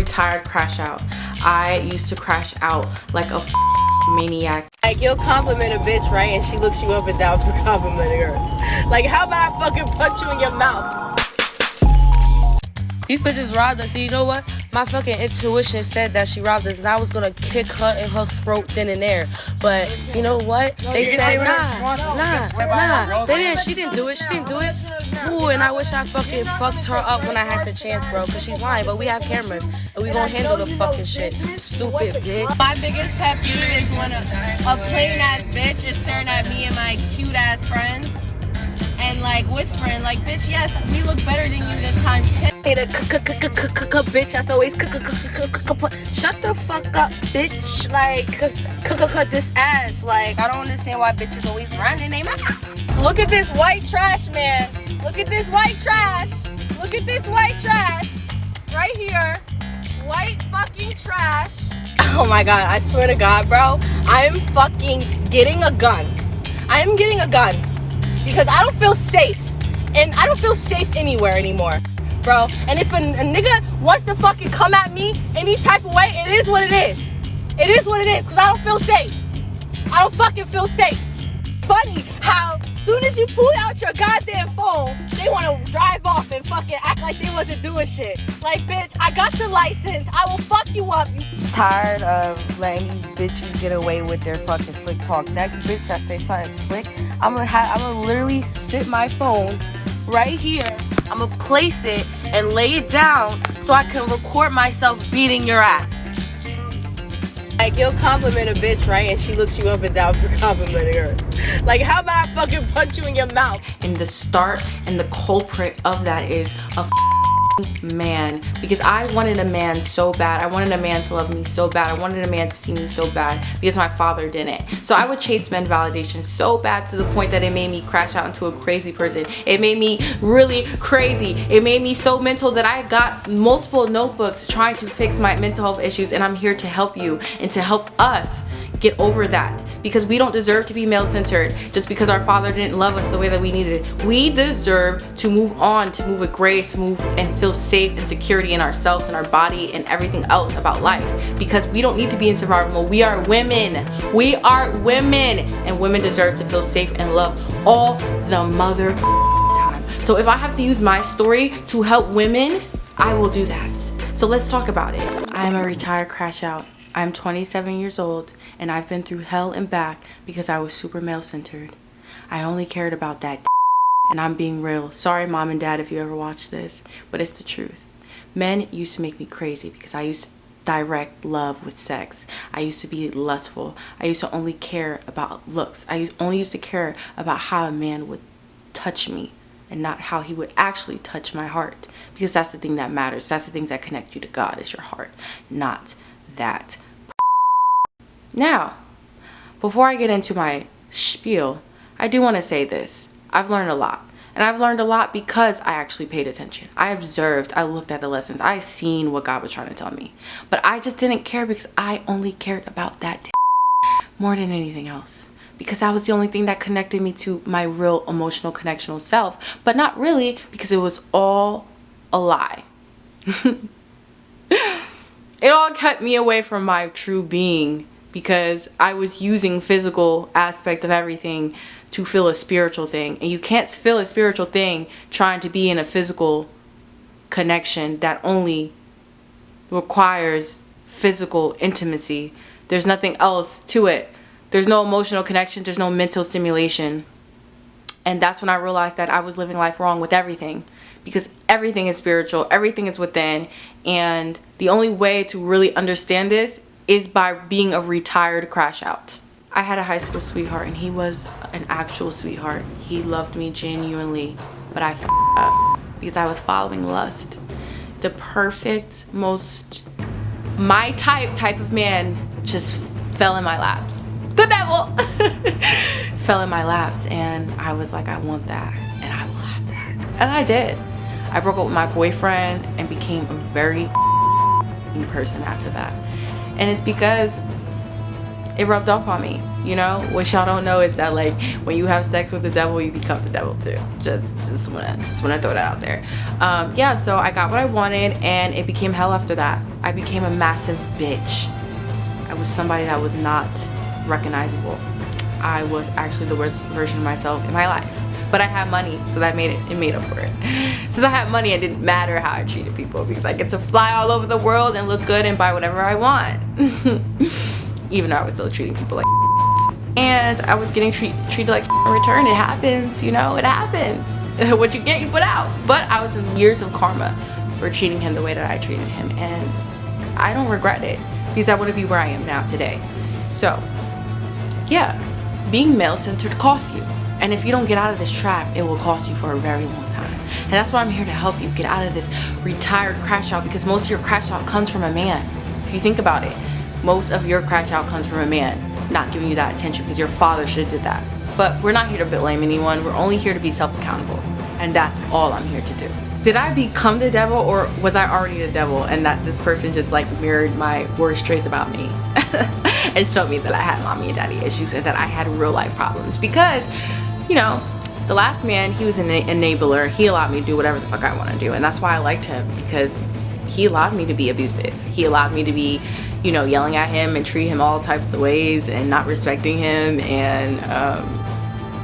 retired crash out. I used to crash out like a maniac. Like, you'll compliment a bitch, right? And she looks you up and down for complimenting her. Like, how about I fucking punch you in your mouth? These bitches robbed us, and you know what? My fucking intuition said that she robbed us, and I was gonna kick her in her throat then and there. But you know what? They said nah. They didn't. She didn't do it. Ooh, and I wish I fucking fucked her up when I had the chance, bro, because she's lying. But we have cameras, and we gonna handle the fucking shit. Stupid bitch. My biggest pet peeve is when a plain ass bitch is staring at me and my cute ass friends and like whispering, like, bitch, yes, we look better than you this time. Hey, the bitch that's always shut the fuck up, bitch. Like, cut this ass. Like, I don't understand why bitches always running their mouth. Look at this white trash, man. Look at this white trash. Look at this white trash. Right here. White fucking trash. Oh my god, I swear to god, bro. I'm fucking getting a gun. I am getting a gun. Because I don't feel safe. And I don't feel safe anywhere anymore, bro. And if a nigga wants to fucking come at me any type of way, it is what it is. It is what it is, because I don't feel safe. I don't fucking feel safe. Funny how soon as you pull out your goddamn phone, they want to drive off and fucking act like they wasn't doing shit. Like, bitch, I got the license. I will fuck you up. Tired of letting these bitches get away with their fucking slick talk. Next bitch that say something slick, I'm gonna literally sit my phone right here. I'm gonna place it and lay it down so I can record myself beating your ass. Like, you'll compliment a bitch, right? And she looks you up and down for complimenting her. Like, how about I fucking punch you in your mouth? And the start and the culprit of that is a man, because I wanted a man so bad. I wanted a man to love me so bad. I wanted a man to see me so bad because my father didn't. So I would chase men validation so bad to the point that it made me crash out into a crazy person. It made me really crazy. It made me so mental that I got multiple notebooks trying to fix my mental health issues, and I'm here to help you and to help us get over that, because we don't deserve to be male-centered just because our father didn't love us the way that we needed it. We deserve to move on, to move with grace, move and feel safe and security in ourselves and our body and everything else about life, because we don't need to be in survival mode. We are women. We are women, and women deserve to feel safe and loved all the mother time. So if I have to use my story to help women, I will do that. So let's talk about it. I am a retired crash out. I'm 27 years old, and I've been through hell and back because I was super male-centered. I only cared about that, and I'm being real. Sorry, mom and dad, if you ever watch this, but it's the truth. Men used to make me crazy because I used to direct love with sex. I used to be lustful. I used to only care about looks. I only used to care about how a man would touch me and not how he would actually touch my heart, because that's the thing that matters. That's the things that connect you to God, is your heart, not that. Now, before I get into my spiel, I do want to say this. I've learned a lot. And I've learned a lot because I actually paid attention. I observed, I looked at the lessons, I seen what God was trying to tell me. But I just didn't care because I only cared about that more than anything else. Because that was the only thing that connected me to my real emotional connectional self. But not really, because it was all a lie. It all kept me away from my true being, because I was using physical aspect of everything to feel a spiritual thing. And you can't feel a spiritual thing trying to be in a physical connection that only requires physical intimacy. There's nothing else to it. There's no emotional connection. There's no mental stimulation. And that's when I realized that I was living life wrong with everything, because everything is spiritual. Everything is within. And the only way to really understand this is by being a retired crash out. I had a high school sweetheart, and he was an actual sweetheart. He loved me genuinely, but I f***ed up because I was following lust. The perfect, most my type of man just fell in my laps. The devil fell in my laps, and I was like, I want that, and I will have that. And I did. I broke up with my boyfriend and became a very person after that. And it's because it rubbed off on me. You know, what y'all don't know is that, like, when you have sex with the devil, you become the devil too. Just wanna throw that out there. Yeah, so I got what I wanted, and it became hell after that. I became a massive bitch. I was somebody that was not recognizable. I was actually the worst version of myself in my life. But I had money, so that made up for it. Since I had money, it didn't matter how I treated people, because I get to fly all over the world and look good and buy whatever I want. Even though I was still treating people like and I was getting treated like in return. It happens, you know, it happens. What you get, you put out. But I was in years of karma for treating him the way that I treated him, and I don't regret it, because I want to be where I am now today. So yeah, being male-centered costs you, and if you don't get out of this trap, it will cost you for a very long time. And that's why I'm here to help you get out of this retired crash out, because most of your crash out comes from a man. If you think about it, most of your crash out comes from a man not giving you that attention, because your father should have did that. But we're not here to blame anyone. We're only here to be self-accountable, and that's all I'm here to do. Did I become the devil, or was I already the devil, and that this person just like mirrored my worst traits about me and showed me that I had mommy and daddy issues and that I had real life problems? Because, you know, the last man, he was an enabler. He allowed me to do whatever the fuck I want to do, and that's why I liked him, because he allowed me to be abusive. He allowed me to be, you know, yelling at him and treat him all types of ways and not respecting him, and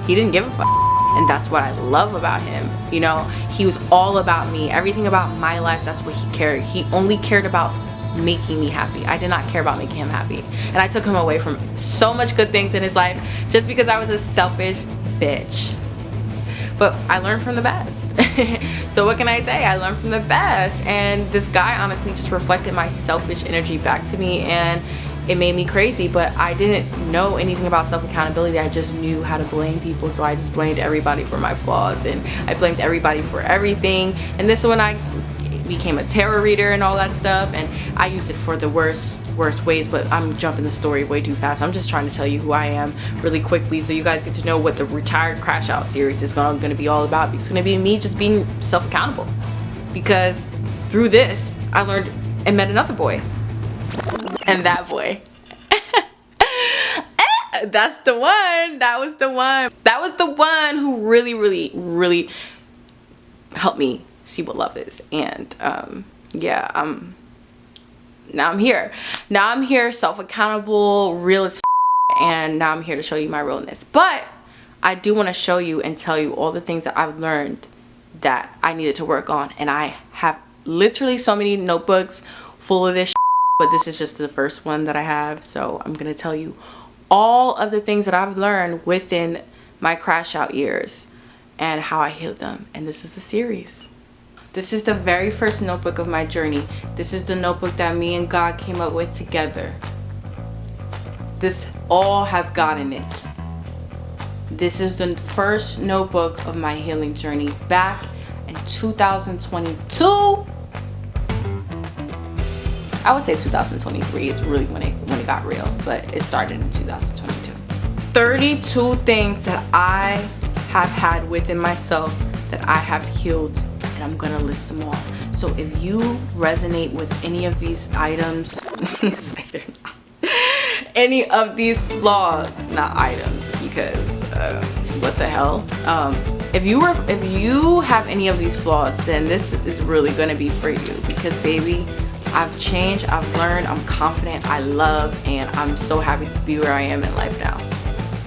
he didn't give a fuck. And that's what I love about him. You know, he was all about me, everything about my life. That's what he cared. He only cared about making me happy. I did not care about making him happy, and I took him away from so much good things in his life just because I was a selfish bitch. But I learned from the best. So what can I say? I learned from the best, and this guy honestly just reflected my selfish energy back to me, and it made me crazy. But I didn't know anything about self-accountability. I just knew how to blame people, so I just blamed everybody for my flaws, and I blamed everybody for everything. And this is when I became a tarot reader and all that stuff, and I used it for the worst ways. But I'm jumping the story way too fast. I'm just trying to tell you who I am really quickly, so you guys get to know what the Retired Crash Out series is going to be all about. It's going to be me just being self-accountable, because through this I learned and met another boy, and that boy that's the one. That was the one who really helped me see what love is. And yeah, now I'm here self-accountable, real as and now I'm here to show you my realness. But I do want to show you and tell you all the things that I've learned that I needed to work on, and I have literally so many notebooks full of this but this is just the first one that I have. So I'm gonna tell you all of the things that I've learned within my crash out years and how I healed them. And this is the series. This is the very first notebook of my journey. This is the notebook that me and God came up with together. This all has God in it. This is the first notebook of my healing journey back in 2022. I would say 2023 is really when it got real, but it started in 2022. 32 things that I have had within myself that I have healed, and I'm gonna list them all. So if you resonate with any of these items, it's like they're not. Any of these flaws, not items, because what the hell? If you have any of these flaws, then this is really gonna be for you, because baby, I've changed, I've learned, I'm confident, I love, and I'm so happy to be where I am in life now.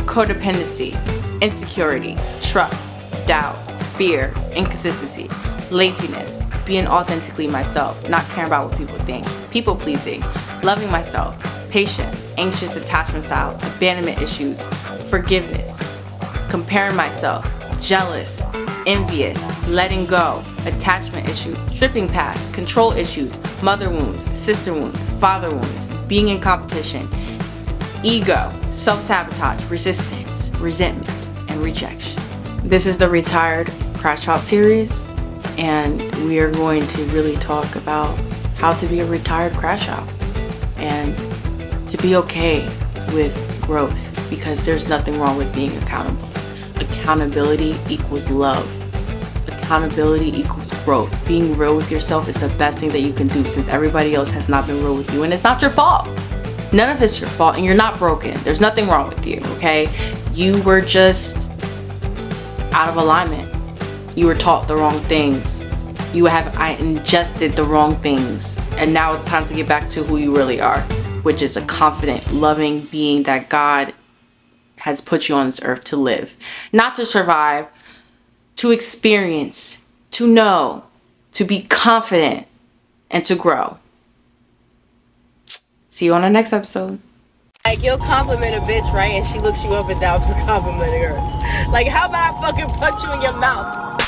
Codependency, insecurity, trust, doubt, fear, inconsistency, laziness, being authentically myself, not caring about what people think, people pleasing, loving myself, patience, anxious attachment style, abandonment issues, forgiveness, comparing myself, jealous, envious, letting go, attachment issues, tripping past, control issues, mother wounds, sister wounds, father wounds, being in competition, ego, self-sabotage, resistance, resentment, and rejection. This is the Retired Crash Out series, and we are going to really talk about how to be a retired crash out and to be okay with growth, because there's nothing wrong with being accountable. Accountability equals love. Accountability equals growth. Being real with yourself is the best thing that you can do, since everybody else has not been real with you, and it's not your fault. None of it's your fault, and you're not broken. There's nothing wrong with you, okay? You were just out of alignment. You were taught the wrong things. I ingested the wrong things. And now it's time to get back to who you really are, which is a confident, loving being that God has put you on this earth to live. Not to survive, to experience, to know, to be confident, and to grow. See you on the next episode. Like, you'll compliment a bitch, right? And she looks you up and down for complimenting her. Like, how about I fucking punch you in your mouth?